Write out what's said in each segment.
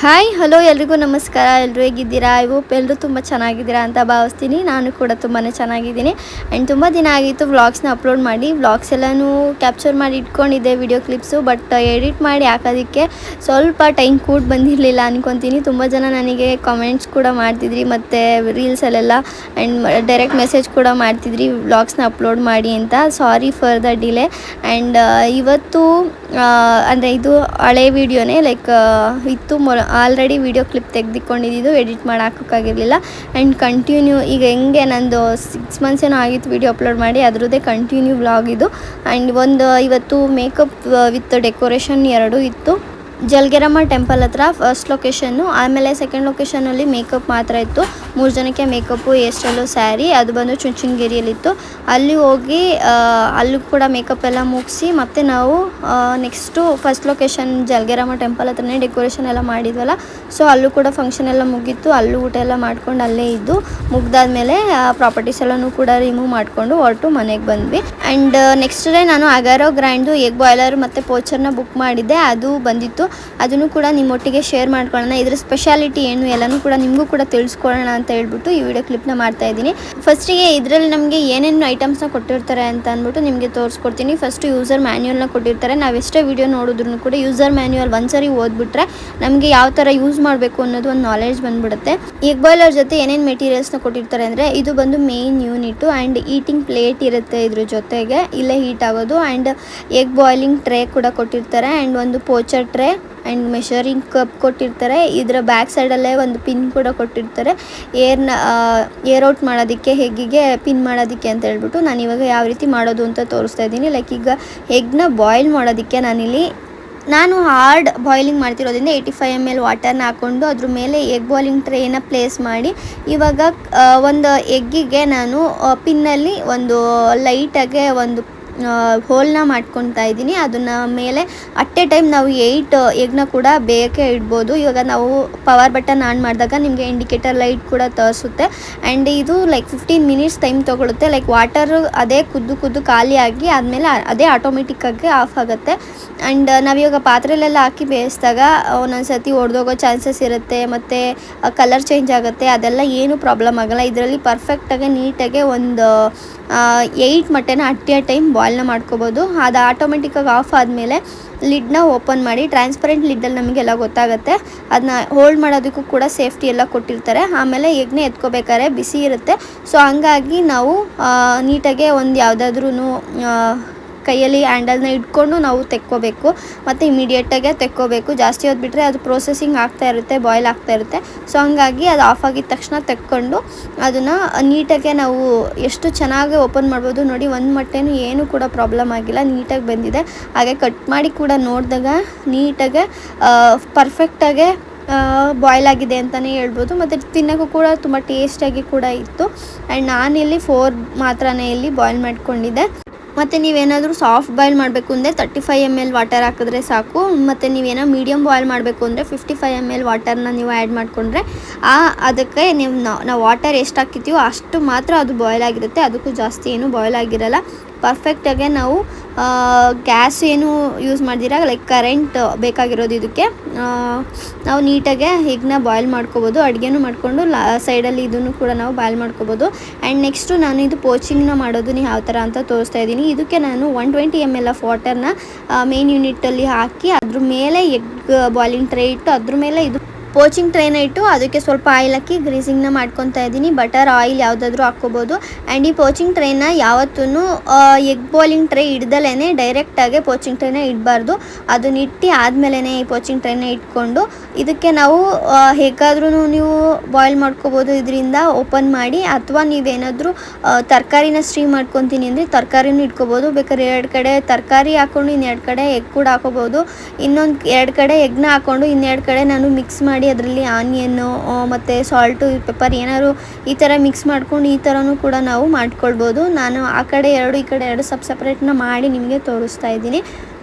Hi hello ಎಲ್ರಿಗೂ ನಮಸ್ಕಾರ. ಎಲ್ಲರೂ ಹೇಗಿದ್ದೀರಾ? ಐ ಹೋಪ್ ಎಲ್ಲರೂ ತುಂಬ ಚೆನ್ನಾಗಿದ್ದೀರಾ ಅಂತ ಭಾವಿಸ್ತೀನಿ. ನಾನು ಕೂಡ ತುಂಬಾ ಚೆನ್ನಾಗಿದ್ದೀನಿ. ಆ್ಯಂಡ್ ತುಂಬ ದಿನ ಆಗಿತ್ತು ವ್ಲಾಗ್ಸ್ನ ಅಪ್ಲೋಡ್ ಮಾಡಿ. ವ್ಲಾಗ್ಸ್ ಎಲ್ಲನೂ ಕ್ಯಾಪ್ಚರ್ ಮಾಡಿ ಇಟ್ಕೊಂಡಿದ್ದೆ ವಿಡಿಯೋ ಕ್ಲಿಪ್ಸು, ಬಟ್ ಎಡಿಟ್ ಮಾಡಿ ಹಾಕೋದಕ್ಕೆ ಸ್ವಲ್ಪ ಟೈಮ್ ಕೂಡ ಬಂದಿರಲಿಲ್ಲ ಅನ್ಕೊತೀನಿ. ತುಂಬ ಜನ ನನಗೆ ಕಾಮೆಂಟ್ಸ್ ಕೂಡ ಮಾಡ್ತಿದ್ರಿ ಮತ್ತು ರೀಲ್ಸಲ್ಲೆಲ್ಲ ಆ್ಯಂಡ್ ಡೈರೆಕ್ಟ್ ಮೆಸೇಜ್ ಕೂಡ ಮಾಡ್ತಿದ್ರಿ ವ್ಲಾಗ್ಸ್ನ ಅಪ್ಲೋಡ್ ಮಾಡಿ ಅಂತ. Sorry for the delay. And ಇವತ್ತು ಅಂದರೆ ಇದು ಹಳೆ ವಿಡಿಯೋನೇ, ಲೈಕ್ ಇತ್ತು ಆಲ್ರೆಡಿ ವಿಡಿಯೋ ಕ್ಲಿಪ್ ತೆಗೆದುಕೊಂಡಿದ್ದು ಎಡಿಟ್ ಮಾಡಿ ಹಾಕೋಕ್ಕಾಗಿರಲಿಲ್ಲ. ಆ್ಯಂಡ್ ಕಂಟಿನ್ಯೂ ಈಗ ಹೆಂಗೆ ನಂದು 6 ಮಂತ್ಸ್ ಏನೋ ಆಗಿತ್ತು ವಿಡಿಯೋ ಅಪ್ಲೋಡ್ ಮಾಡಿ, ಅದರದ್ದೇ ಕಂಟಿನ್ಯೂ ವ್ಲಾಗ್ ಇದು. ಆ್ಯಂಡ್ ಇವತ್ತು ಮೇಕಪ್ ವಿತ್ ಡೆಕೋರೇಷನ್ 2 ಇತ್ತು. ಜಲಗೇರಮ್ಮ ಟೆಂಪಲ್ ಹತ್ರ ಫಸ್ಟ್ ಲೊಕೇಶನ್ನು, ಆಮೇಲೆ ಸೆಕೆಂಡ್ ಲೊಕೇಶನಲ್ಲಿ ಮೇಕಪ್ ಮಾತ್ರ ಇತ್ತು. 3 ಜನಕ್ಕೆ ಮೇಕಪ್ಪು, ಹೇರ್ ಸ್ಟೈಲು, ಸ್ಯಾರಿ, ಅದು ಬಂದು ಚುಂಚನಗಿರಿಯಲ್ಲಿತ್ತು. ಅಲ್ಲಿ ಹೋಗಿ ಅಲ್ಲೂ ಕೂಡ ಮೇಕಪ್ ಎಲ್ಲ ಮುಗಿಸಿ ಮತ್ತೆ ನಾವು ನೆಕ್ಸ್ಟು ಫಸ್ಟ್ ಲೊಕೇಶನ್ ಜಲಗೇರಮ್ಮ ಟೆಂಪಲ್ ಹತ್ರನೇ ಡೆಕೋರೇಷನ್ ಎಲ್ಲ ಮಾಡಿದ್ವಲ್ಲ, ಸೊ ಅಲ್ಲೂ ಕೂಡ ಫಂಕ್ಷನ್ ಎಲ್ಲ ಮುಗೀತು. ಅಲ್ಲೂ ಊಟ ಎಲ್ಲ ಮಾಡ್ಕೊಂಡು ಅಲ್ಲೇ ಇದ್ದು ಮುಗ್ದಾದ್ಮೇಲೆ ಪ್ರಾಪರ್ಟೀಸ್ ಎಲ್ಲನೂ ಕೂಡ ರಿಮೂವ್ ಮಾಡಿಕೊಂಡು ಹೊರಟು ಮನೆಗೆ ಬಂದ್ವಿ. ಆ್ಯಂಡ್ ನೆಕ್ಸ್ಟ್ ಡೇ ನಾನು ಅಗಾರೋ ಗ್ರ್ಯಾಂಡು ಎಗ್ ಬಾಯ್ಲರ್ ಮತ್ತು ಪೋಚರ್ನ ಬುಕ್ ಮಾಡಿದ್ದೆ, ಅದು ಬಂದಿತ್ತು. ಅದನ್ನು ಕೂಡ ನಿಮ್ಮೊಟ್ಟಿಗೆ ಶೇರ್ ಮಾಡ್ಕೊಳ್ಳೋಣ, ಇದ್ರ ಸ್ಪೆಷಾಲಿಟಿ ಏನು ಎಲ್ಲನೂ ಕೂಡ ನಿಮಗೂ ಕೂಡ ತಿಳಿಸ್ಕೊಳ್ಳೋಣ ಅಂತ ಹೇಳ್ಬಿಟ್ಟು ಈ ವಿಡಿಯೋ ಕ್ಲಿಪ್ನ ಮಾಡ್ತಾ ಇದ್ದೀನಿ. ಫಸ್ಟಿಗೆ ಇದರಲ್ಲಿ ನಮಗೆ ಏನೇನು ಐಟಮ್ಸ್ನ ಕೊಟ್ಟಿರ್ತಾರೆ ಅಂತ ಅಂದ್ಬಿಟ್ಟು ನಿಮಗೆ ತೋರಿಸ್ಕೊಡ್ತೀನಿ. ಫಸ್ಟು ಯೂಸರ್ ಮ್ಯಾನ್ಯುಯಲ್ನ ಕೊಟ್ಟಿರ್ತಾರೆ. ನಾವು ಎಷ್ಟೇ ವಿಡಿಯೋ ನೋಡಿದ್ರು ಕೂಡ ಯೂಸರ್ ಮ್ಯಾನ್ಯುಯಲ್ ಒಂದ್ಸರಿ ಓದ್ಬಿಟ್ರೆ ನಮಗೆ ಯಾವ ಥರ ಯೂಸ್ ಮಾಡಬೇಕು ಅನ್ನೋದು ಒಂದು ನಾಲೆಡ್ಜ್ ಬಂದ್ಬಿಡುತ್ತೆ. ಎಗ್ ಬಾಯ್ಲರ್ ಜೊತೆ ಏನೇನು ಮೆಟೀರಿಯಲ್ಸ್ನ ಕೊಟ್ಟಿರ್ತಾರೆ ಅಂದರೆ, ಇದು ಬಂದು main unit and eating plate ಇರುತ್ತೆ ಇದ್ರ ಜೊತೆಗೆ, ಇಲ್ಲೇ ಹೀಟ್ ಆಗೋದು. ಆ್ಯಂಡ್ ಎಗ್ ಬಾಯ್ಲಿಂಗ್ ಟ್ರೇ ಕೂಡ ಕೊಟ್ಟಿರ್ತಾರೆ ಆ್ಯಂಡ್ ಒಂದು poacher tray and measuring cup ಕೊಟ್ಟಿರ್ತಾರೆ. ಇದರ ಬ್ಯಾಕ್ ಸೈಡಲ್ಲೇ ಒಂದು ಪಿನ್ ಕೂಡ ಕೊಟ್ಟಿರ್ತಾರೆ, ಏರ್ ಔಟ್ ಮಾಡೋದಕ್ಕೆ, ಹೆಗ್ಗಿಗೆ ಪಿನ್ ಮಾಡೋದಕ್ಕೆ ಅಂತ ಹೇಳ್ಬಿಟ್ಟು. ನಾನು ಇವಾಗ ಯಾವ ರೀತಿ ಮಾಡೋದು ಅಂತ ತೋರಿಸ್ತಾ ಇದ್ದೀನಿ. ಲೈಕ್ ಈಗ ಎಗ್ನ ಬಾಯ್ಲ್ ಮಾಡೋದಕ್ಕೆ ನಾನು ಹಾರ್ಡ್ ಬಾಯ್ಲಿಂಗ್ ಮಾಡ್ತಿರೋದ್ರಿಂದ 85 ml ವಾಟರ್ನ ಹಾಕ್ಕೊಂಡು ಅದ್ರ ಮೇಲೆ ಎಗ್ ಬಾಯ್ಲಿಂಗ್ ಟ್ರೇನ ಪ್ಲೇಸ್ ಮಾಡಿ, ಇವಾಗ ಒಂದು ಎಗ್ಗಿಗೆ ನಾನು ಪಿನ್ನಲ್ಲಿ ಒಂದು ಲೈಟಾಗೆ ಒಂದು ಹೋಲ್ನ ಮಾಡ್ಕೊತಾ ಇದ್ದೀನಿ. ಅದನ್ನು ಮೇಲೆ ಅಟ್ ಎ ಟೈಮ್ ನಾವು 8 ಎಗ್ನ ಕೂಡ ಬೇಕೇ ಇಡ್ಬೋದು. ಇವಾಗ ನಾವು ಪವರ್ ಬಟನ್ ಆನ್ ಮಾಡಿದಾಗ ನಿಮಗೆ ಇಂಡಿಕೇಟರ್ ಲೈಟ್ ಕೂಡ ತೋರಿಸುತ್ತೆ. ಆ್ಯಂಡ್ ಇದು ಲೈಕ್ 15 ಮಿನಿಟ್ಸ್ ಟೈಮ್ ತೊಗೊಳುತ್ತೆ. ಲೈಕ್ ವಾಟರ್ ಅದೇ ಕುದ್ದು ಖಾಲಿ ಆಗಿ ಆದಮೇಲೆ ಅದೇ ಆಟೋಮೆಟಿಕ್ಕಾಗಿ ಆಫ್ ಆಗುತ್ತೆ. ಆ್ಯಂಡ್ ನಾವಿವಾಗ ಪಾತ್ರೆಲೆಲ್ಲ ಹಾಕಿ ಬೇಯಿಸಿದಾಗ ಒಂದೊಂದು ಸರ್ತಿ ಒಡೆದೋಗೋ ಚಾನ್ಸಸ್ ಇರುತ್ತೆ ಮತ್ತು ಕಲರ್ ಚೇಂಜ್ ಆಗುತ್ತೆ. ಅದೆಲ್ಲ ಏನೂ ಪ್ರಾಬ್ಲಮ್ ಆಗೋಲ್ಲ. ಇದರಲ್ಲಿ ಪರ್ಫೆಕ್ಟಾಗಿ ನೀಟಾಗಿ ಒಂದು 8 ಮೊಟ್ಟೆನ ಅಟ್ ಎ ಟೈಮ್ ಬಾಯ್ಲ್ನ ಮಾಡ್ಕೋಬೋದು. ಅದು ಆಟೋಮೆಟಿಕ್ಕಾಗಿ ಆಫ್ ಆದಮೇಲೆ ಲಿಡ್ನ ಓಪನ್ ಮಾಡಿ, ಟ್ರಾನ್ಸ್ಪರೆಂಟ್ ಲಿಡ್ಡಲ್ಲಿ ನಮಗೆಲ್ಲ ಗೊತ್ತಾಗುತ್ತೆ. ಅದನ್ನ ಹೋಲ್ಡ್ ಮಾಡೋದಕ್ಕೂ ಕೂಡ ಸೇಫ್ಟಿ ಎಲ್ಲ ಕೊಟ್ಟಿರ್ತಾರೆ. ಆಮೇಲೆ ಎಗ್ನ ಎತ್ಕೋಬೇಕಾದ್ರೆ ಬಿಸಿ ಇರುತ್ತೆ, ಸೊ ಹಂಗಾಗಿ ನಾವು ನೀಟಾಗೆ ಒಂದು ಯಾವುದಾದ್ರೂ ಕೈಯಲ್ಲಿ ಹ್ಯಾಂಡಲ್ನ ಇಟ್ಕೊಂಡು ನಾವು ತೆಕ್ಕೋಬೇಕು ಮತ್ತು ಇಮಿಡಿಯೇಟಾಗೆ ತೆಕ್ಕೋಬೇಕು. ಜಾಸ್ತಿ ಹೊತ್ತು ಬಿಟ್ಟರೆ ಅದು ಪ್ರೋಸೆಸಿಂಗ್ ಆಗ್ತಾ ಇರುತ್ತೆ, ಬಾಯ್ಲ್ ಆಗ್ತಾ ಇರುತ್ತೆ. ಸೊ ಹಂಗಾಗಿ ಅದು ಆಫ್ ಆಗಿದ ತಕ್ಷಣ ತೆಕ್ಕೊಂಡು ಅದನ್ನು ನೀಟಾಗೆ ನಾವು ಎಷ್ಟು ಚೆನ್ನಾಗಿ ಓಪನ್ ಮಾಡ್ಬೋದು. ನೋಡಿ, ಒಂದು ಮೊಟ್ಟೆನೂ ಏನೂ ಕೂಡ ಪ್ರಾಬ್ಲಮ್ ಆಗಿಲ್ಲ, ನೀಟಾಗಿ ಬಂದಿದೆ. ಹಾಗೆ ಕಟ್ ಮಾಡಿ ಕೂಡ ನೋಡಿದಾಗ ನೀಟಾಗೆ ಪರ್ಫೆಕ್ಟಾಗೆ ಬಾಯ್ಲ್ ಆಗಿದೆ ಅಂತಲೇ ಹೇಳ್ಬೋದು. ಮತ್ತು ತಿನ್ನೋಕ್ಕೂ ಕೂಡ ತುಂಬ ಟೇಸ್ಟಾಗಿ ಕೂಡ ಇತ್ತು. ಆ್ಯಂಡ್ ನಾನಿಲ್ಲಿ 4 ಮಾತ್ರನೇ ಇಲ್ಲಿ ಬಾಯ್ಲ್ ಮಾಡ್ಕೊಂಡಿದ್ದೆ. ಮತ್ತು ನೀವೇನಾದರೂ ಸಾಫ್ಟ್ ಬಾಯ್ಲ್ ಮಾಡಬೇಕು ಅಂದರೆ 35 ml ವಾಟರ್ ಹಾಕಿದ್ರೆ ಸಾಕು. ಮತ್ತು ನೀವೇನೋ ಮೀಡಿಯಮ್ ಬಾಯ್ಲ್ ಮಾಡಬೇಕು ಅಂದರೆ 55 ml ವಾಟರ್ನ ನೀವು ಆ್ಯಡ್ ಮಾಡಿಕೊಂಡ್ರೆ ಅದಕ್ಕೆ ನಾವು ವಾಟರ್ ಎಷ್ಟು ಹಾಕಿರ್ತೀವೋ ಅಷ್ಟು ಮಾತ್ರ ಅದು ಬಾಯ್ಲ್ ಆಗಿರುತ್ತೆ. ಅದಕ್ಕೂ ಜಾಸ್ತಿ ಏನು ಬಾಯ್ಲ್ ಆಗಿರಲ್ಲ. ಪರ್ಫೆಕ್ಟಾಗೆ ನಾವು ಗ್ಯಾಸ್ ಏನು ಯೂಸ್ ಮಾಡ್ದಿರ, ಲೈಕ್ ಕರೆಂಟ್ ಬೇಕಾಗಿರೋದು ಇದಕ್ಕೆ. ನಾವು ನೀಟಾಗೆ ಎಗ್ನ ಬಾಯ್ಲ್ ಮಾಡ್ಕೋಬೋದು. ಅಡುಗೆನೂ ಮಾಡಿಕೊಂಡು ಸೈಡಲ್ಲಿ ಇದನ್ನು ಕೂಡ ನಾವು ಬಾಯ್ಲ್ ಮಾಡ್ಕೋಬೋದು. ಆ್ಯಂಡ್ ನೆಕ್ಸ್ಟು ನಾನು ಇದು ಪೋಚಿಂಗ್ನ ಮಾಡೋದು ಯಾವ ಥರ ಅಂತ ತೋರಿಸ್ತಾ ಇದ್ದೀನಿ. ಇದಕ್ಕೆ ನಾನು 120 ml ಆಫ್ ವಾಟರ್ನ ಮೇನ್ ಯೂನಿಟಲ್ಲಿ ಹಾಕಿ ಅದ್ರ ಮೇಲೆ ಎಗ್ ಬಾಯ್ಲಿಂಗ್ ಟ್ರೇ ಇಟ್ಟು ಅದ್ರ ಮೇಲೆ ಇದು ಪೋಚಿಂಗ್ ಟ್ರೇನ ಇಟ್ಟು ಅದಕ್ಕೆ ಸ್ವಲ್ಪ ಆಯಿಲ್ ಹಾಕಿ ಗ್ರೀಸಿಂಗ್ನ ಮಾಡ್ಕೊತಾ ಇದ್ದೀನಿ. ಬಟರ್, ಆಯಿಲ್ ಯಾವುದಾದ್ರೂ ಹಾಕ್ಕೋಬೋದು. ಆ್ಯಂಡ್ ಈ ಪೋಚಿಂಗ್ ಟ್ರೇನ ಯಾವತ್ತೂ ಎಗ್ ಬಾಯ್ಲಿಂಗ್ ಟ್ರೇ ಇಡ್ದಲೇ ಡೈರೆಕ್ಟಾಗಿ ಪೋಚಿಂಗ್ ಟ್ರೇನ ಇಡಬಾರ್ದು. ಅದನ್ನ ಇಟ್ಟು ಆದಮೇಲೆ ಈ ಪೋಚಿಂಗ್ ಟ್ರೇನ ಇಟ್ಕೊಂಡು ಇದಕ್ಕೆ ನಾವು ಹೇಗಾದ್ರೂ ನೀವು ಬಾಯ್ಲ್ ಮಾಡ್ಕೋಬೋದು ಇದರಿಂದ ಓಪನ್ ಮಾಡಿ. ಅಥವಾ ನೀವೇನಾದರೂ ತರಕಾರಿನ ಸ್ಟೀಮ್ ಮಾಡ್ಕೊತೀನಿ ಅಂದರೆ ತರಕಾರಿನೂ ಇಟ್ಕೋಬೋದು. ಬೇಕಾದ್ರೆ 2 ಕಡೆ ತರಕಾರಿ ಹಾಕ್ಕೊಂಡು 2 ಕಡೆ ಎಗ್ ಕೂಡ ಹಾಕೋಬೋದು. ಇನ್ನೊಂದು 2 ಕಡೆ ಎಗ್ನ ಹಾಕ್ಕೊಂಡು 2 ಕಡೆ ನಾನು ಮಿಕ್ಸ್ ಮಾಡಿ ಅದರಲ್ಲಿ ಆನಿಯನ್ನು ಮತ್ತು ಸಾಲ್ಟು, ಪೆಪ್ಪರ್ ಏನಾದ್ರು ಈ ಥರ ಮಿಕ್ಸ್ ಮಾಡ್ಕೊಂಡು ಈ ಥರನೂ ಕೂಡ ನಾವು ಮಾಡ್ಕೊಳ್ಬೋದು. ನಾನು ಆ ಕಡೆ 2 ಈ ಕಡೆ 2 ಸಪ್ರೇಟ್ನ ಮಾಡಿ ನಿಮಗೆ ತೋರಿಸ್ತಾ ಇದ್ದೀನಿ.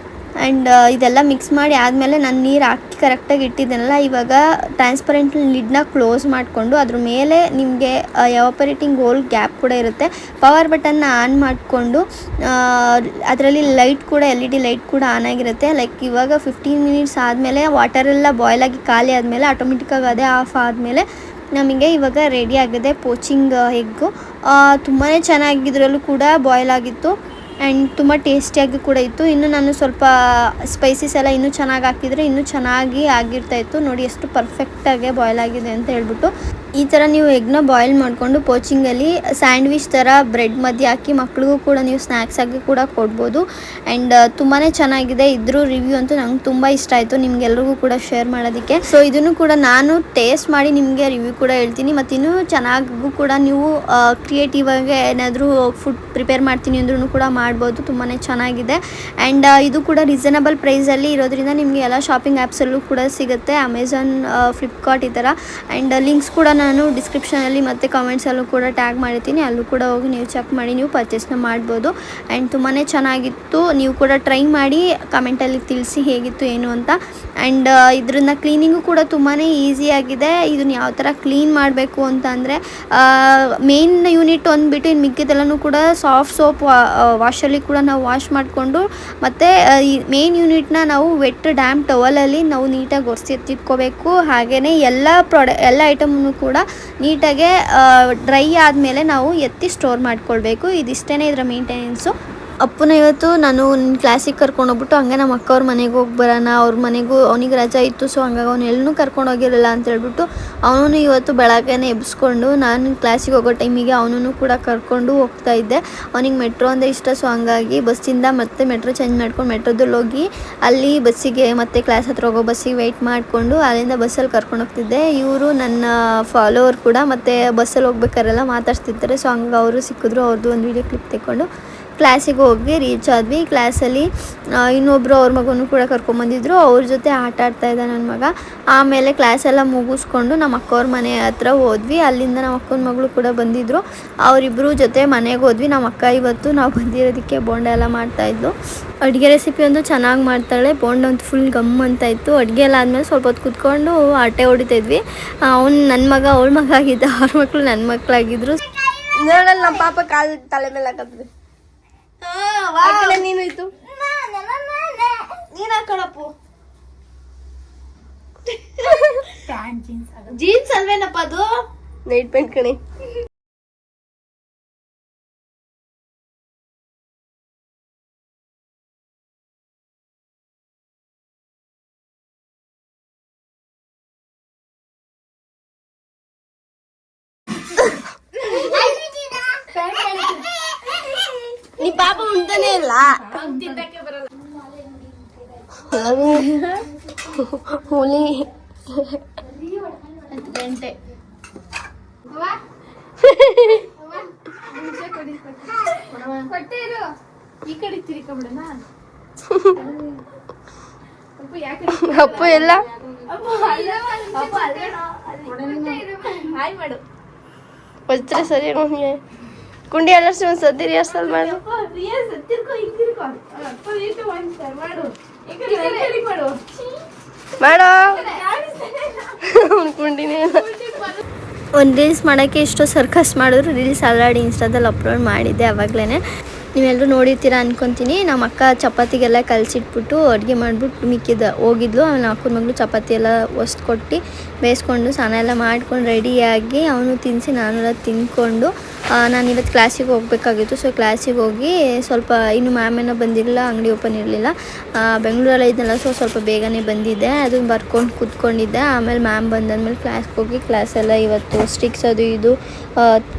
ಆ್ಯಂಡ್ ಇದೆಲ್ಲ ಮಿಕ್ಸ್ ಮಾಡಿ ಆದಮೇಲೆ ನಾನು ನೀರು ಹಾಕಿ ಕರೆಕ್ಟಾಗಿ ಇಟ್ಟಿದ್ದೇನಲ್ಲ, ಇವಾಗ ಟ್ರಾನ್ಸ್ಪರೆಂಟ್ ಲಿಡ್ನ ಕ್ಲೋಸ್ ಮಾಡಿಕೊಂಡು ಅದ್ರ ಮೇಲೆ ನಿಮಗೆ ಎವಾಪರೇಟಿಂಗ್ ಹೋಲ್ ಗ್ಯಾಪ್ ಕೂಡ ಇರುತ್ತೆ. ಪವರ್ ಬಟನ್ನ ಆನ್ ಮಾಡಿಕೊಂಡು ಅದರಲ್ಲಿ ಲೈಟ್ ಕೂಡ LED ಲೈಟ್ ಕೂಡ ಆನ್ ಆಗಿರುತ್ತೆ. ಲೈಕ್ ಇವಾಗ 15 ಮಿನಿಟ್ಸ್ ಆದಮೇಲೆ ವಾಟರೆಲ್ಲ ಬಾಯ್ಲ್ ಆಗಿ ಖಾಲಿ ಆದಮೇಲೆ ಆಟೋಮೆಟಿಕ್ಕಾಗಿ ಅದೇ ಆಫ್ ಆದಮೇಲೆ ನಮಗೆ ಇವಾಗ ರೆಡಿ ಆಗಿದೆ ಪೋಚಿಂಗ್ ಎಗ್ಗು. ತುಂಬಾ ಚೆನ್ನಾಗಿದ್ರಲ್ಲೂ ಕೂಡ ಬಾಯ್ಲ್ ಆಗಿತ್ತು ಆ್ಯಂಡ್ ತುಂಬ ಟೇಸ್ಟಿಯಾಗಿ ಕೂಡ ಇತ್ತು. ಇನ್ನು ನಾನು ಸ್ವಲ್ಪ ಸ್ಪೈಸಸ್ ಎಲ್ಲ ಇನ್ನೂ ಚೆನ್ನಾಗಿ ಹಾಕಿದರೆ ಇನ್ನೂ ಚೆನ್ನಾಗಿ ಆಗಿರ್ತಾಯಿತ್ತು. ನೋಡಿ ಎಷ್ಟು ಪರ್ಫೆಕ್ಟಾಗಿ ಬಾಯ್ಲ್ ಆಗಿದೆ ಅಂತ ಹೇಳ್ಬಿಟ್ಟು. ಈ ಥರ ನೀವು ಎಗ್ನ ಬಾಯ್ಲ್ ಮಾಡಿಕೊಂಡು ಪೋಚಿಂಗಲ್ಲಿ ಸ್ಯಾಂಡ್ವಿಚ್ ಥರ ಬ್ರೆಡ್ ಮಧ್ಯೆ ಹಾಕಿ ಮಕ್ಳಿಗೂ ಕೂಡ ನೀವು ಸ್ನ್ಯಾಕ್ಸ್ ಆಗಿ ಕೂಡ ಕೊಡ್ಬೋದು. ಆ್ಯಂಡ್ ತುಂಬಾ ಚೆನ್ನಾಗಿದೆ. ಇದ್ರ ರಿವ್ಯೂ ಅಂತೂ ನಂಗೆ ತುಂಬ ಇಷ್ಟ ಆಯಿತು, ನಿಮ್ಗೆಲ್ರಿಗೂ ಕೂಡ ಶೇರ್ ಮಾಡೋದಕ್ಕೆ. ಸೊ ಇದನ್ನು ಕೂಡ ನಾನು ಟೇಸ್ಟ್ ಮಾಡಿ ನಿಮಗೆ ರಿವ್ಯೂ ಕೂಡ ಹೇಳ್ತೀನಿ. ಮತ್ತು ಇನ್ನೂ ಚೆನ್ನಾಗೂ ಕೂಡ ನೀವು ಕ್ರಿಯೇಟಿವ್ ಆಗಿ ಏನಾದರೂ ಫುಡ್ ಪ್ರಿಪೇರ್ ಮಾಡ್ತೀನಿ ಅಂದ್ರೂ ಕೂಡ ಮಾಡ್ಬೋದು. ತುಂಬಾ ಚೆನ್ನಾಗಿದೆ. ಆ್ಯಂಡ್ ಇದು ಕೂಡ ರೀಸನಬಲ್ ಪ್ರೈಸಲ್ಲಿ ಇರೋದ್ರಿಂದ ನಿಮಗೆ ಎಲ್ಲ ಶಾಪಿಂಗ್ ಆ್ಯಪ್ಸಲ್ಲೂ ಕೂಡ ಸಿಗುತ್ತೆ, ಅಮೆಝಾನ್, ಫ್ಲಿಪ್ಕಾರ್ಟ್ ಈ ಥರ. ಆ್ಯಂಡ್ ಲಿಂಕ್ಸ್ ಕೂಡ ನಾನು ಡಿಸ್ಕ್ರಿಪ್ಷನಲ್ಲಿ ಮತ್ತು ಕಾಮೆಂಟ್ಸಲ್ಲೂ ಕೂಡ ಟ್ಯಾಗ್ ಮಾಡಿರ್ತೀನಿ, ಅಲ್ಲೂ ಕೂಡ ಹೋಗಿ ನೀವು ಚೆಕ್ ಮಾಡಿ ನೀವು ಪರ್ಚೇಸ್ನ ಮಾಡ್ಬೋದು. ಆ್ಯಂಡ್ ತುಂಬಾ ಚೆನ್ನಾಗಿತ್ತು. ನೀವು ಕೂಡ ಟ್ರೈ ಮಾಡಿ ಕಮೆಂಟಲ್ಲಿ ತಿಳಿಸಿ ಹೇಗಿತ್ತು ಏನು ಅಂತ. ಆ್ಯಂಡ್ ಇದ್ರನ್ನ ಕ್ಲೀನಿಂಗು ಕೂಡ ತುಂಬಾ ಈಸಿಯಾಗಿದೆ. ಇದನ್ನು ಯಾವ ಥರ ಕ್ಲೀನ್ ಮಾಡಬೇಕು ಅಂತ ಅಂದರೆ ಮೇನ್ ಯೂನಿಟ್ ಒಂದು ಬಿಟ್ಟು ಇನ್ನು ಮಿಕ್ಕಿದೆಲ್ಲನೂ ಕೂಡ ಸಾಫ್ಟ್ ಸೋಪ್ ವಾಶಲ್ಲಿ ಕೂಡ ನಾವು ವಾಶ್ ಮಾಡಿಕೊಂಡು ಮತ್ತು ಈ ಮೇನ್ ಯೂನಿಟ್ನ ನಾವು ವೆಟ್ ಡ್ಯಾಮ್ ಟವಲಲ್ಲಿ ನಾವು ನೀಟಾಗಿ ಒರೆಸಿ ಎತ್ತಿಟ್ಕೋಬೇಕು. ಹಾಗೆಯೇ ಎಲ್ಲ ಐಟಮನ್ನು ಕೂಡ ನೀಟಾಗೆ ಡ್ರೈ ಆದಮೇಲೆ ನಾವು ಎತ್ತಿ ಸ್ಟೋರ್ ಮಾಡ್ಕೊಳ್ಬೇಕು. ಇದಿಷ್ಟೇ ಇದರ ಮೇಂಟೆನೆನ್ಸು. ಅಪ್ಪನ ಇವತ್ತು ನಾನು ಕ್ಲಾಸಿಗೆ ಕರ್ಕೊಂಡೋಗ್ಬಿಟ್ಟು ಹಂಗೆ ನಮ್ಮ ಅಕ್ಕವ್ರ ಮನೆಗೆ ಹೋಗಿ ಬರೋಣ, ಅವ್ರ ಮನೆಗೂ ಅವನಿಗೆ ರಜಾ ಇತ್ತು. ಸೊ ಹಂಗಾಗಿ ಅವ್ನು ಎಲ್ಲೂ ಕರ್ಕೊಂಡೋಗಿರಲಿಲ್ಲ ಅಂತ ಹೇಳ್ಬಿಟ್ಟು ಅವನು ಇವತ್ತು ಬೆಳಗ್ಗೆನೇ ಎಬ್ಸ್ಕೊಂಡು ನಾನು ಕ್ಲಾಸಿಗೆ ಹೋಗೋ ಟೈಮಿಗೆ ಅವನೂ ಕೂಡ ಕರ್ಕೊಂಡು ಹೋಗ್ತಾ ಇದ್ದೆ. ಅವನಿಗೆ ಮೆಟ್ರೋ ಅಂದರೆ ಇಷ್ಟ. ಸೊ ಹಂಗಾಗಿ ಬಸ್ಸಿಂದ ಮತ್ತೆ ಮೆಟ್ರೋ ಚೇಂಜ್ ಮಾಡ್ಕೊಂಡು ಮೆಟ್ರೋದಲ್ಲಿ ಹೋಗಿ ಅಲ್ಲಿ ಬಸ್ಸಿಗೆ ಮತ್ತೆ ಕ್ಲಾಸ್ ಹತ್ರ ಹೋಗೋ ಬಸ್ಸಿಗೆ ವೆಯ್ಟ್ ಮಾಡಿಕೊಂಡು ಅಲ್ಲಿಂದ ಬಸ್ಸಲ್ಲಿ ಕರ್ಕೊಂಡು ಹೋಗ್ತಿದ್ದೆ. ಇವರು ನನ್ನ ಫಾಲೋವರ್ ಕೂಡ ಮತ್ತು ಬಸ್ಸಲ್ಲಿ ಹೋಗ್ಬೇಕಾರೆಲ್ಲ ಮಾತಾಡ್ತಿರ್ತಾರೆ. ಸೊ ಹಂಗೆ ಅವರು ಸಿಕ್ಕಿದ್ರು, ಅವ್ರದ್ದು ಒಂದು ವೀಡಿಯೋ ಕ್ಲಿಪ್ ತೆಕ್ಕೊಂಡು ಕ್ಲಾಸಿಗೆ ಹೋಗಿ ರೀಚ್ ಆದ್ವಿ. ಕ್ಲಾಸಲ್ಲಿ ಇನ್ನೊಬ್ಬರು ಅವ್ರ ಮಗನೂ ಕೂಡ ಕರ್ಕೊಂಬಂದಿದ್ರು, ಅವ್ರ ಜೊತೆ ಆಟ ಆಡ್ತಾಯಿದ್ದ ನನ್ನ ಮಗ. ಆಮೇಲೆ ಕ್ಲಾಸೆಲ್ಲ ಮುಗಿಸ್ಕೊಂಡು ನಮ್ಮ ಅಕ್ಕವ್ರ ಮನೆ ಹತ್ರ ಹೋದ್ವಿ. ಅಲ್ಲಿಂದ ನಮ್ಮ ಅಕ್ಕನ ಮಗಳು ಕೂಡ ಬಂದಿದ್ದರು, ಅವರಿಬ್ಬರು ಜೊತೆ ಮನೆಗೆ ಹೋದ್ವಿ. ನಮ್ಮ ಅಕ್ಕ ಇವತ್ತು ನಾವು ಬಂದಿರೋದಕ್ಕೆ ಬೋಂಡ ಎಲ್ಲ ಮಾಡ್ತಾಯಿದ್ಲು. ಅಡುಗೆ ರೆಸಿಪಿ ಒಂದು ಚೆನ್ನಾಗಿ ಮಾಡ್ತಾಳೆ. ಬೋಂಡ ಅಂತೂ ಫುಲ್ ಗಮ್ ಅಂತ ಇತ್ತು. ಅಡುಗೆ ಎಲ್ಲ ಆದಮೇಲೆ ಸ್ವಲ್ಪ ಹೊತ್ತು ಕೂತ್ಕೊಂಡು ಆಟೆ ಹೊಡಿತಾಯಿದ್ವಿ. ಅವ್ನು ನನ್ನ ಮಗ ಅವಳ ಮಗ ಆಗಿದ್ದ, ಅವ್ರ ಮಕ್ಕಳು ನನ್ನ ಮಕ್ಕಳಾಗಿದ್ದರು. ನೋಡಲ್ಲ ನಮ್ಮ ಪಾಪ ಕಾಲು ತಲೆ ಮೇಲೆ ಹಾಕತ್ವಿ. ನೀನು ಇತ್ತು ನೀನ್ ಹಾಕೋಣಪ್ಪು. ಜೀನ್ಸ್ ಅಲ್ವೇನಪ್ಪ ಅದು, ನೈಟ್ ಪ್ಯಾಂಟ್ ಕಣೆ. ನೀ ಪಾಪ ಉಂಟಾನೆ ಇಲ್ಲ. ಹುಲಿ ಗಂಟೆ ಈ ಕಡೆ ತಿರ್ಕೊಂಬಿಡೋಣ. ಅಪ್ಪ ಎಲ್ಲ ವಜ್ರ ಸರಿ ನಮಗೆ ಕುಂಡಿ ಎಲ್ಲ ಸದ್ದಿ ರಿಹರ್ಸಲ್ ಮಾಡು. ಮಾಡೋ ಕುಂಡಿನೇ ಒಂದು ರೀಲ್ಸ್ ಮಾಡೋಕ್ಕೆ ಎಷ್ಟೋ ಸರ್ಕಸ್ ಮಾಡಿದ್ರು. ರೀಲ್ಸ್ ಆಲ್ರೆಡಿ ಇನ್ಸ್ಟಾದಲ್ಲಿ ಅಪ್ಲೋಡ್ ಮಾಡಿದ್ದೆ ಆವಾಗಲೇ, ನೀವೆಲ್ಲರೂ ನೋಡಿರ್ತೀರ ಅನ್ಕೊತೀನಿ. ನಮ್ಮ ಅಕ್ಕ ಚಪಾತಿಗೆಲ್ಲ ಕಲಸಿಟ್ಬಿಟ್ಟು ಅಡುಗೆ ಮಾಡಿಬಿಟ್ಟು ಹೋಗಿದ್ಲು. ಆಮೇಲೆ ನಮ್ಮ ಅಕ್ಕನ ಮಗಳು ಚಪಾತಿ ಎಲ್ಲ ಒಸ್ದು ಕೊಟ್ಟು ಬೇಯಿಸ್ಕೊಂಡು ಸ್ನಾನ ಎಲ್ಲ ಮಾಡ್ಕೊಂಡು ರೆಡಿಯಾಗಿ ಅವನು ತಿನ್ನಿಸಿ ನಾನೆಲ್ಲ ತಿಂದ್ಕೊಂಡು ನಾನು ಇವತ್ತು ಕ್ಲಾಸಿಗೆ ಹೋಗಬೇಕಾಗಿತ್ತು. ಸೊ ಕ್ಲಾಸಿಗೆ ಹೋಗಿ ಸ್ವಲ್ಪ ಇನ್ನು ಮ್ಯಾಮೇನೋ ಬಂದಿರಲಿಲ್ಲ, ಅಂಗಡಿ ಓಪನ್ ಇರಲಿಲ್ಲ, ಬೆಂಗಳೂರಲ್ಲಿ ಇದ್ನಲ್ಲ. ಸೊ ಸ್ವಲ್ಪ ಬೇಗನೆ ಬಂದಿದ್ದೆ, ಅದನ್ನು ಬರ್ಕೊಂಡು ಕೂತ್ಕೊಂಡಿದ್ದೆ. ಆಮೇಲೆ ಮ್ಯಾಮ್ ಬಂದಾದ್ಮೇಲೆ ಕ್ಲಾಸ್ಗೆ ಹೋಗಿ ಕ್ಲಾಸೆಲ್ಲ ಇವತ್ತು ಸ್ಟಿಕ್ಸ್ ಅದು ಇದು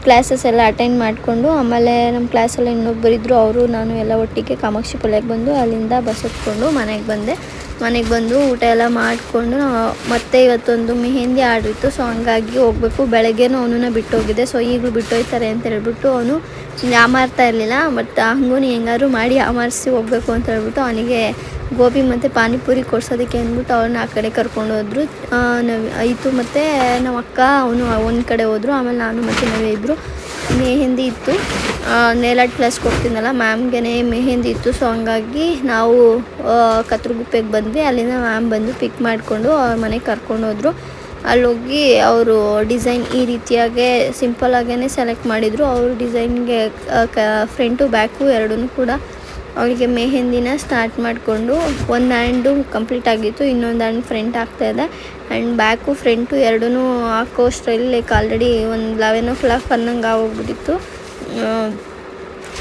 ಕ್ಲಾಸಸ್ ಎಲ್ಲ ಅಟೆಂಡ್ ಮಾಡಿಕೊಂಡು ಆಮೇಲೆ ನಮ್ಮ ಕ್ಲಾಸಲ್ಲಿ ಇನ್ನೊಬ್ಬರಿದ್ದರು, ಅವರು ನಾನು ಎಲ್ಲ ಒಟ್ಟಿಗೆ ಕಾಮಾಕ್ಷಿ ಪಲ್ಯಕ್ಕೆ ಬಂದು ಅಲ್ಲಿಂದ ಬಸ್ ಹತ್ಕೊಂಡು ಮನೆಗೆ ಬಂದು ಊಟ ಎಲ್ಲ ಮಾಡಿಕೊಂಡು ಮತ್ತೆ ಇವತ್ತೊಂದು ಮೆಹಂದಿ ಆಡಿತ್ತು. ಸೊ ಹಂಗಾಗಿ ಹೋಗಬೇಕು. ಬೆಳಗ್ಗೆನೂ ಅವನನ್ನ ಬಿಟ್ಟೋಗಿದ್ದೆ. ಸೊ ಈಗಲೂ ಬಿಟ್ಟೋಯ್ತಾರೆ ಅಂತ ಹೇಳ್ಬಿಟ್ಟು ಅವನು ಯಾಮಾರ್ತಾ ಇರಲಿಲ್ಲ. ಬಟ್ ಹಂಗೂ ಹೆಂಗಾದ್ರು ಮಾಡಿ ಯಾಮಾರಿಸಿ ಹೋಗಬೇಕು ಅಂತ ಹೇಳ್ಬಿಟ್ಟು ಅವನಿಗೆ ಗೋಬಿ ಮತ್ತು ಪಾನಿಪುರಿ ಕೊಡ್ಸೋದಕ್ಕೆ ಅಂದ್ಬಿಟ್ಟು ಅವ್ರನ್ನ ಆ ಕಡೆ ಕರ್ಕೊಂಡು ಹೋದ್ರು. ಆಯಿತು ಮತ್ತು ನಮ್ಮ ಅಕ್ಕ ಅವನು ಒಂದು ಕಡೆ ಹೋದರು. ಆಮೇಲೆ ನಾನು ಮತ್ತು ನಾವೇ ಇಬ್ಬರು ಮೆಹಂದಿ ಇತ್ತು. ನೇಲ್ ಆರ್ಟ್ ಕ್ಲಾಸ್ಗೆ ಹೋಗ್ತೀನಲ್ಲ, ಮ್ಯಾಮ್ಗೆ ಮೆಹಂದಿ ಇತ್ತು. ಸೊ ಹಂಗಾಗಿ ನಾವು ಕತ್ರಗುಪ್ಪೆಗೆ ಬಂದ್ವಿ. ಅಲ್ಲಿಂದ ಮ್ಯಾಮ್ ಬಂದು ಪಿಕ್ ಮಾಡಿಕೊಂಡು ಅವ್ರ ಮನೆಗೆ ಕರ್ಕೊಂಡು ಹೋದರು. ಅಲ್ಲೋಗಿ ಅವರು ಡಿಸೈನ್ ಈ ರೀತಿಯಾಗೆ ಸಿಂಪಲ್ಲಾಗೇ ಸೆಲೆಕ್ಟ್ ಮಾಡಿದರು. ಅವರು ಡಿಸೈನ್ಗೆ ಫ್ರಂಟು ಬ್ಯಾಕು ಎರಡೂ ಕೂಡ ಅವಳಿಗೆ ಮೆಹಂದಿನ ಸ್ಟಾರ್ಟ್ ಮಾಡಿಕೊಂಡು ಒಂದು ಹ್ಯಾಂಡು ಕಂಪ್ಲೀಟ್ ಆಗಿತ್ತು, ಇನ್ನೊಂದು ಹ್ಯಾಂಡ್ ಫ್ರಂಟ್ ಆಗ್ತಾಯಿದೆ. ಆ್ಯಂಡ್ ಬ್ಯಾಕು ಫ್ರಂಟು ಎರಡೂ ಹಾಕೋಷ್ಟರಲ್ಲಿ ಲೈಕ್ ಆಲ್ರೆಡಿ ಒಂದು 11 o'clock ಅನ್ನಂಗೆ ಆಗೋಗ್ಬಿಟ್ಟಿತ್ತು.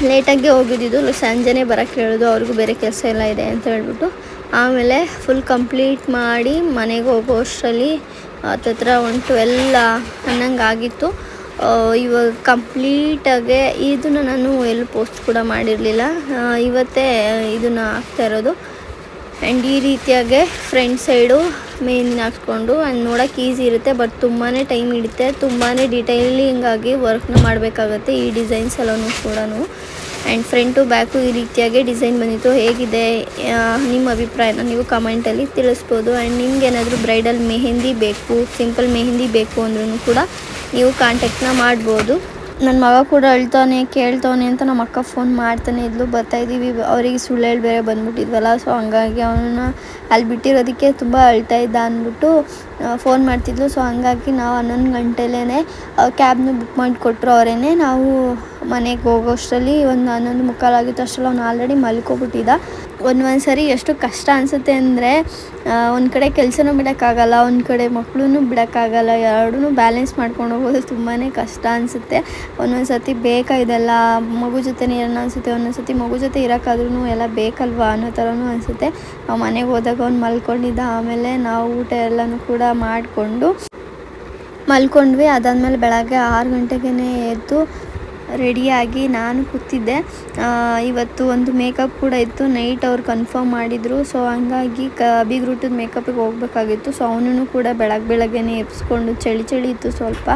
ಲೇಟಾಗಿ ಹೋಗಿದ್ದು, ಸಂಜೆನೇ ಬರೋಕ್ಕೆ ಹೇಳೋದು, ಅವ್ರಿಗೂ ಬೇರೆ ಕೆಲಸ ಎಲ್ಲ ಇದೆ ಅಂತ ಹೇಳ್ಬಿಟ್ಟು. ಆಮೇಲೆ ಫುಲ್ ಕಂಪ್ಲೀಟ್ ಮಾಡಿ ಮನೆಗೆ ಹೋಗೋಷ್ಟರಲ್ಲಿ ಹತ್ತತ್ರ 12 ಅನ್ನಂಗೆ ಆಗಿತ್ತು. ಇವಾಗ ಕಂಪ್ಲೀಟಾಗೆ ಇದನ್ನು ನಾನು ಎಲ್ಲೂ ಪೋಸ್ಟ್ ಕೂಡ ಮಾಡಿರಲಿಲ್ಲ, ಇವತ್ತೇ ಇದನ್ನು ಹಾಕ್ತಾ ಇರೋದು. ಆ್ಯಂಡ್ ಈ ರೀತಿಯಾಗೆ ಫ್ರಂಟ್ ಸೈಡು ಮೆಹಂದಿನ ಹಾಕ್ಸ್ಕೊಂಡು ಆ್ಯಂಡ್ ನೋಡೋಕೆ ಈಸಿ ಇರುತ್ತೆ, ಬಟ್ ತುಂಬಾ ಟೈಮ್ ಹಿಡಿತೆ, ತುಂಬಾ ಡೀಟೈಲಿಂಗಾಗಿ ವರ್ಕ್ನ ಮಾಡಬೇಕಾಗತ್ತೆ ಈ ಡಿಸೈನ್ಸ್ ಎಲ್ಲನೂ ಕೂಡ. ಆ್ಯಂಡ್ ಫ್ರಂಟು ಬ್ಯಾಕು ಈ ರೀತಿಯಾಗಿ ಡಿಸೈನ್ ಬಂದಿತ್ತು. ಹೇಗಿದೆ ನಿಮ್ಮ ಅಭಿಪ್ರಾಯನ ನೀವು ಕಮೆಂಟಲ್ಲಿ ತಿಳಿಸ್ಬೋದು. ಆ್ಯಂಡ್ ನಿಮ್ಗೇನಾದರೂ ಬ್ರೈಡಲ್ ಮೆಹಂದಿ ಬೇಕು, ಸಿಂಪಲ್ ಮೆಹಂದಿ ಬೇಕು ಅಂದ್ರೂ ಕೂಡ ನೀವು ಕಾಂಟ್ಯಾಕ್ಟ್ನ ಮಾಡ್ಬೋದು. ನನ್ನ ಮಗ ಕೂಡ ಅಳ್ತಾನೆ ಕೇಳ್ತಾನೆ ಅಂತ ನಮ್ಮ ಅಕ್ಕ ಫೋನ್ ಮಾಡ್ತಾನೆ ಇದ್ಲು. ಬರ್ತಾಯಿದ್ದೀವಿ, ಅವರಿಗೆ ಸುಳ್ಳೇಳು ಬೇರೆ ಬಂದ್ಬಿಟ್ಟಿದ್ವಲ್ಲ, ಸೊ ಹಂಗಾಗಿ ಅವನನ್ನು ಅಲ್ಲಿ ಬಿಟ್ಟಿರೋದಕ್ಕೆ ತುಂಬ ಅಳ್ತಾ ಇದ್ದ ಅಂದ್ಬಿಟ್ಟು ಫೋನ್ ಮಾಡ್ತಿದ್ಲು. ಸೊ ಹಂಗಾಗಿ ನಾವು 11 ಗಂಟೆಲೇ ಕ್ಯಾಬ್ನ ಬುಕ್ ಮಾಡಿಕೊಟ್ರು ಅವರೇ. ನಾವು ಮನೆಗೆ ಹೋಗೋಷ್ಟರಲ್ಲಿ ಒಂದು 11:45 ಆಗಿತ್ತು. ಅಷ್ಟರಲ್ಲಿ ಅವ್ನು ಆಲ್ರೆಡಿ ಮಲ್ಕೊಬಿಟ್ಟಿದ್ದ. ಒಂದೊಂದು ಸರಿ ಎಷ್ಟು ಕಷ್ಟ ಅನಿಸುತ್ತೆ ಅಂದರೆ, ಒಂದು ಕಡೆ ಕೆಲಸನೂ ಬಿಡೋಕ್ಕಾಗಲ್ಲ, ಒಂದು ಕಡೆ ಮಕ್ಕಳೂ ಬಿಡೋಕ್ಕಾಗಲ್ಲ, ಎರಡೂ ಬ್ಯಾಲೆನ್ಸ್ ಮಾಡ್ಕೊಂಡು ಹೋಗೋದು ತುಂಬಾ ಕಷ್ಟ ಅನಿಸುತ್ತೆ. ಒಂದೊಂದು ಸತಿ ಬೇಕಾ ಇದೆಲ್ಲ, ಮಗು ಜೊತೆನೇ ಇರೋಣ ಅನಿಸುತ್ತೆ, ಒಂದೊಂದು ಸತಿ ಮಗು ಜೊತೆ ಇರೋಕ್ಕಾದ್ರೂ ಎಲ್ಲ ಬೇಕಲ್ವಾ ಅನ್ನೋ ಥರನೂ ಅನಿಸುತ್ತೆ. ನಾವು ಮನೆಗೆ ಹೋದಾಗ ಅವ್ನು ಮಲ್ಕೊಂಡಿದ್ದ. ಆಮೇಲೆ ನಾವು ಊಟ ಎಲ್ಲನೂ ಕೂಡ ಮಾಡಿಕೊಂಡು ಮಲ್ಕೊಂಡ್ವಿ. ಅದಾದಮೇಲೆ ಬೆಳಗ್ಗೆ 6 ಗಂಟೆಗೇ ಎದ್ದು ರೆಡಿಯಾಗಿ ನಾನು ಕೂತಿದ್ದೆ. ಇವತ್ತು ಒಂದು ಮೇಕಪ್ ಕೂಡ ಇತ್ತು, ನೈಟ್ ಅವ್ರು ಕನ್ಫರ್ಮ್ ಮಾಡಿದರು. ಸೊ ಹಂಗಾಗಿ ಬಿಗ್ ರೂಟದ ಮೇಕಪ್ಪಿಗೆ ಹೋಗ್ಬೇಕಾಗಿತ್ತು. ಸೊ ಅವನೂ ಕೂಡ ಬೆಳಗ್ಗೆನೇ ಎಬ್ಸ್ಕೊಂಡು, ಚಳಿ ಇತ್ತು ಸ್ವಲ್ಪ,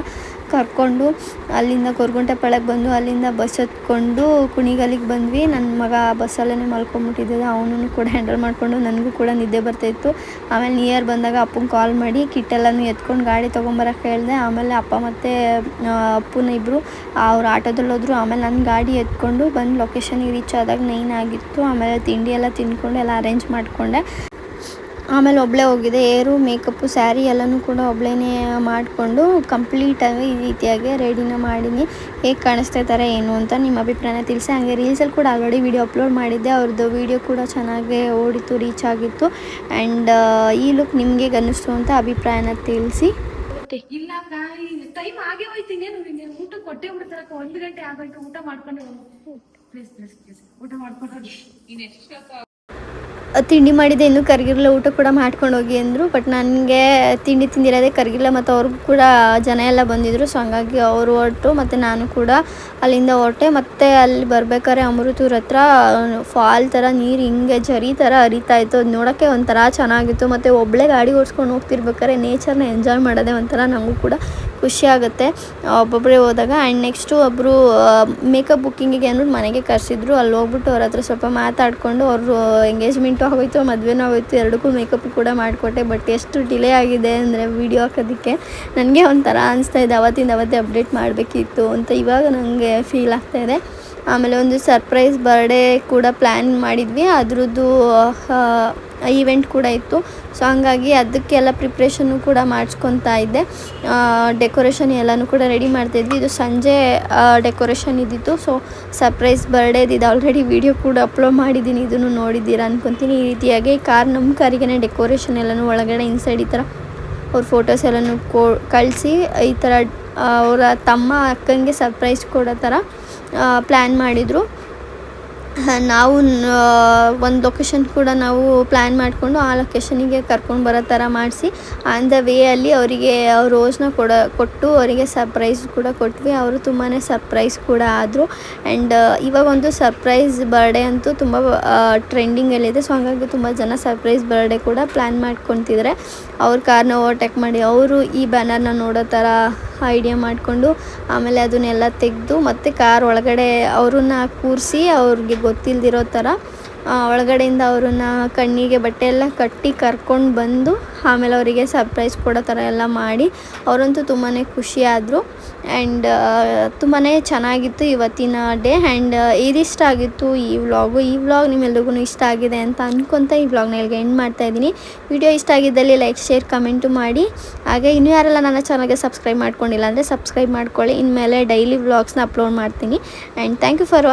ಕರ್ಕೊಂಡು ಅಲ್ಲಿಂದ ಕೊರಗುಂಟೆಪಾಳ್ಯಕ್ಕೆ ಬಂದು ಅಲ್ಲಿಂದ ಬಸ್ ಹತ್ಕೊಂಡು ಕುಣಿಗಲ್ಲಿಗೆ ಬಂದ್ವಿ. ನನ್ನ ಮಗ ಬಸ್ಸಲ್ಲೇ ಮಲ್ಕೊಂಡ್ಬಿಟ್ಟಿದ್ದೆ, ಅವನೂ ಕೂಡ ಹ್ಯಾಂಡಲ್ ಮಾಡಿಕೊಂಡು ನನಗೂ ಕೂಡ ನಿದ್ದೆ ಬರ್ತಾಯಿತ್ತು. ಆಮೇಲೆ ನಿಯರ್ ಬಂದಾಗ ಅಪ್ಪಂಗೆ ಕಾಲ್ ಮಾಡಿ ಕಿಟ್ಟೆಲ್ಲನೂ ಎತ್ಕೊಂಡು ಗಾಡಿ ತೊಗೊಂಬರೋಕ್ಕೆ ಹೇಳಿದೆ. ಆಮೇಲೆ ಅಪ್ಪ ಮತ್ತು ಅಪ್ಪನ ಇಬ್ಬರು ಅವ್ರು ಆಟೋದಲ್ಲಿ ಹೋದರು. ಆಮೇಲೆ ನನ್ನ ಗಾಡಿ ಎತ್ಕೊಂಡು ಬಂದು ಲೊಕೇಶನಿಗೆ ರೀಚ್ ಆದಾಗ 9 ಆಗಿತ್ತು. ಆಮೇಲೆ ತಿಂಡಿ ಎಲ್ಲ ತಿಂದ್ಕೊಂಡು ಎಲ್ಲ ಅರೇಂಜ್ ಮಾಡಿಕೊಂಡೆ. ಆಮೇಲೆ ಒಬ್ಬಳೇ ಹೋಗಿದೆ. ಮೇಕಪ್ಪು ಸ್ಯಾರಿ ಎಲ್ಲನೂ ಕೂಡ ಒಬ್ಬಳೇ ಮಾಡಿಕೊಂಡು ಕಂಪ್ಲೀಟಾಗಿ ಈ ರೀತಿಯಾಗಿ ರೆಡಿನ ಮಾಡೀನಿ. ಹೇಗೆ ಕಾಣಿಸ್ತಾ ಇದ್ದಾರೆ ಏನು ಅಂತ ನಿಮ್ಮ ಅಭಿಪ್ರಾಯನ ತಿಳಿಸಿ. ಹಾಗೆ ರೀಲ್ಸಲ್ಲಿ ಕೂಡ ಆಲ್ರೆಡಿ ವಿಡಿಯೋ ಅಪ್ಲೋಡ್ ಮಾಡಿದ್ದೆ, ಅವ್ರದ್ದು ವಿಡಿಯೋ ಕೂಡ ಚೆನ್ನಾಗೇ ಓಡಿತು, ರೀಚ್ ಆಗಿತ್ತು. ಆ್ಯಂಡ್ ಈ ಲುಕ್ ನಿಮಗೆ ಅನ್ನಿಸ್ತು ಅಂತ ಅಭಿಪ್ರಾಯನ ತಿಳಿಸಿ. ಇಲ್ಲ ಟೈಮ್ ಆಗೇ ಹೋಯ್ತೀನಿ, ಊಟ ಕೊಟ್ಟೆ ಬಿಡ್ತಾರ. 1 ಗಂಟೆ ಆಗೋಯ್ತು, ಊಟ ಮಾಡ್ಕೊಂಡು ಪ್ಲೀಸ್ ಊಟ ಮಾಡ್ಕೊಂಡು ತಿಂಡಿ ಮಾಡಿದ್ದೆ, ಇನ್ನೂ ಕರಗಿರಲಿಲ್ಲ, ಊಟ ಕೂಡ ಮಾಡ್ಕೊಂಡು ಹೋಗಿ ಅಂದರು. ಬಟ್ ನನಗೆ ತಿಂಡಿ ತಿಂದಿರೋದೇ ಕರಗಿಲ್ಲ. ಮತ್ತು ಅವ್ರಿಗೂ ಕೂಡ ಜನ ಎಲ್ಲ ಬಂದಿದ್ದರು. ಸೊ ಹಂಗಾಗಿ ಅವರು ಹೊರಟು ಮತ್ತು ನಾನು ಕೂಡ ಅಲ್ಲಿಂದ ಹೊರಟೆ. ಮತ್ತು ಅಲ್ಲಿ ಬರ್ಬೇಕಾದ್ರೆ ಅಮೃತೂರ್ ಹತ್ರ ಫಾಲ್ ಥರ ನೀರು ಹಿಂಗೆ ಜರಿ ಥರ ಹರಿತಾ ಇತ್ತು. ಅದು ನೋಡೋಕ್ಕೆ ಒಂಥರ ಚೆನ್ನಾಗಿತ್ತು. ಮತ್ತು ಒಬ್ಬಳೇ ಗಾಡಿ ಓಡಿಸ್ಕೊಂಡು ಹೋಗ್ತಿರ್ಬೇಕಾದ್ರೆ ನೇಚರ್ನ ಎಂಜಾಯ್ ಮಾಡೋದೇ ಒಂಥರ ನನಗೂ ಕೂಡ ಖುಷಿ ಆಗುತ್ತೆ ಒಬ್ಬೊಬ್ಬರೇ ಹೋದಾಗ. ಆ್ಯಂಡ್ ನೆಕ್ಸ್ಟು ಒಬ್ಬರು ಮೇಕಪ್ ಬುಕ್ಕಿಂಗಿಗೆ ಅಂದ್ಬಿಟ್ಟು ಮನೆಗೆ ಕರೆಸಿದ್ರು. ಅಲ್ಲಿ ಹೋಗ್ಬಿಟ್ಟು ಅವ್ರ ಹತ್ರ ಸ್ವಲ್ಪ ಮಾತಾಡಿಕೊಂಡು, ಅವರು ಎಂಗೇಜ್ಮೆಂಟು ಆಗೋಯ್ತು, ಮದುವೆನೂ ಆಗೋಯ್ತು, ಎರಡಕ್ಕೂ ಮೇಕಪ್ ಕೂಡ ಮಾಡಿಕೊಟ್ಟೆ. ಬಟ್ ಎಷ್ಟು ಡಿಲೇ ಆಗಿದೆ ಅಂದರೆ ವೀಡಿಯೋ ಹಾಕೋದಕ್ಕೆ ನನಗೆ ಒಂಥರ ಅನಿಸ್ತಾಯಿದೆ, ಅವತ್ತೇ ಅಪ್ಡೇಟ್ ಮಾಡಬೇಕಿತ್ತು ಅಂತ ಇವಾಗ ನನಗೆ ಫೀಲ್ ಆಗ್ತಾಯಿದೆ. ಆಮೇಲೆ ಒಂದು ಸರ್ಪ್ರೈಸ್ ಬರ್ಡೇ ಕೂಡ ಪ್ಲ್ಯಾನ್ ಮಾಡಿದ್ವಿ, ಅದ್ರದ್ದು ಈವೆಂಟ್ ಕೂಡ ಇತ್ತು. ಸೊ ಹಂಗಾಗಿ ಅದಕ್ಕೆಲ್ಲ ಪ್ರಿಪ್ರೇಷನ್ನು ಕೂಡ ಮಾಡಿಸ್ಕೊತಾ ಇದ್ದೆ. ಡೆಕೋರೇಷನ್ ಎಲ್ಲನೂ ಕೂಡ ರೆಡಿ ಮಾಡ್ತಾಯಿದ್ವಿ. ಇದು ಸಂಜೆ ಡೆಕೋರೇಷನ್ ಇದ್ದಿತ್ತು. ಸೊ ಸರ್ಪ್ರೈಸ್ ಬರ್ಡೇದಿದ್ದು ಆಲ್ರೆಡಿ ವಿಡಿಯೋ ಕೂಡ ಅಪ್ಲೋಡ್ ಮಾಡಿದ್ದೀನಿ, ಇದನ್ನು ನೋಡಿದ್ದೀರಾ ಅನ್ಕೊತೀನಿ. ಈ ರೀತಿಯಾಗಿ ನಮ್ಮ ಕಾರಿಗೇ ಡೆಕೋರೇಷನ್ ಎಲ್ಲನೂ ಒಳಗಡೆ ಇನ್ಸೈಡ್ ಈ ಥರ ಅವ್ರ ಫೋಟೋಸ್ ಎಲ್ಲನೂ ಕಳಿಸಿ ಈ ಥರ ಅವರ ತಮ್ಮ ಅಕ್ಕಂಗೆ ಸರ್ಪ್ರೈಸ್ ಕೊಡೋ ಥರ ಪ್ಲ್ಯಾನ್ ಮಾಡಿದರು. ನಾವು ಒಂದು ಲೊಕೇಶನ್ ಕೂಡ ನಾವು ಪ್ಲ್ಯಾನ್ ಮಾಡಿಕೊಂಡು ಆ ಲೊಕೇಶನಿಗೆ ಕರ್ಕೊಂಡು ಬರೋ ಥರ ಮಾಡಿಸಿ ಆನ್ ದ ವೇ ಅಲ್ಲಿ ಅವರಿಗೆ ರೋಸ್ನ ಕೊಟ್ಟು ಅವರಿಗೆ ಸರ್ಪ್ರೈಸ್ ಕೂಡ ಕೊಟ್ವಿ. ಅವರು ತುಂಬಾ ಸರ್ಪ್ರೈಸ್ ಕೂಡ ಆದರು. ಆ್ಯಂಡ್ ಇವಾಗ ಒಂದು ಸರ್ಪ್ರೈಸ್ ಬರ್ಡೇ ಅಂತೂ ತುಂಬ ಟ್ರೆಂಡಿಂಗಲ್ಲಿದೆ. ಸೊ ಹಾಗಾಗಿ ತುಂಬ ಜನ ಸರ್ಪ್ರೈಸ್ ಬರ್ಡೇ ಕೂಡ ಪ್ಲ್ಯಾನ್ ಮಾಡ್ಕೊತಿದ್ದಾರೆ. ಅವ್ರ ಕಾರ್ನ ಓವರ್ಟೇಕ್ ಮಾಡಿ ಅವರು ಈ ಬ್ಯಾನರ್ನ ನೋಡೋ ಥರ ಐಡಿಯಾ ಮಾಡಿಕೊಂಡು ಆಮೇಲೆ ಅದನ್ನೆಲ್ಲ ತೆಗೆದು ಮತ್ತು ಕಾರ್ ಒಳಗಡೆ ಅವ್ರನ್ನ ಕೂರಿಸಿ ಅವ್ರಿಗೆ ಗೊತ್ತಿಲ್ಲದಿರೋ ಥರ ಒಳಗಡೆಯಿಂದ ಅವ್ರನ್ನ ಕಣ್ಣಿಗೆ ಬಟ್ಟೆ ಎಲ್ಲ ಕಟ್ಟಿ ಕರ್ಕೊಂಡು ಬಂದು ಆಮೇಲೆ ಅವರಿಗೆ ಸರ್ಪ್ರೈಸ್ ಕೊಡೋ ಥರ ಎಲ್ಲ ಮಾಡಿ ಅವರಂತೂ ತುಂಬಾ ಖುಷಿಯಾದರು. ಆ್ಯಂಡ್ ತುಂಬಾ ಚೆನ್ನಾಗಿತ್ತು ಇವತ್ತಿನ ಡೇ. ಆ್ಯಂಡ್ ಇದಿಷ್ಟ ಆಗಿತ್ತು ಈ ವ್ಲಾಗ್ ನಿಮ್ಮೆಲ್ರಿಗೂ ಇಷ್ಟ ಆಗಿದೆ ಅಂತ ಅಂದ್ಕೊತ ಈ ವ್ಲಾಗ್ನ ಇಲ್ಲಿಗೆ ಎಂಡ್ ಮಾಡ್ತಾಯಿದ್ದೀನಿ. ವಿಡಿಯೋ ಇಷ್ಟ ಆಗಿದ್ದಲ್ಲಿ ಲೈಕ್ ಶೇರ್ ಕಮೆಂಟು ಮಾಡಿ. ಹಾಗೆ ಇನ್ನೂ ಯಾರೆಲ್ಲ ನನ್ನ ಚಾನಲ್ಗೆ ಸಬ್ಸ್ಕ್ರೈಬ್ ಮಾಡ್ಕೊಂಡಿಲ್ಲ ಅಂದರೆ ಸಬ್ಸ್ಕ್ರೈಬ್ ಮಾಡ್ಕೊಳ್ಳಿ. ಇನ್ಮೇಲೆ ಡೈಲಿ ವ್ಲಾಗ್ಸ್ನ ಅಪ್ಲೋಡ್ ಮಾಡ್ತೀನಿ. And thank you for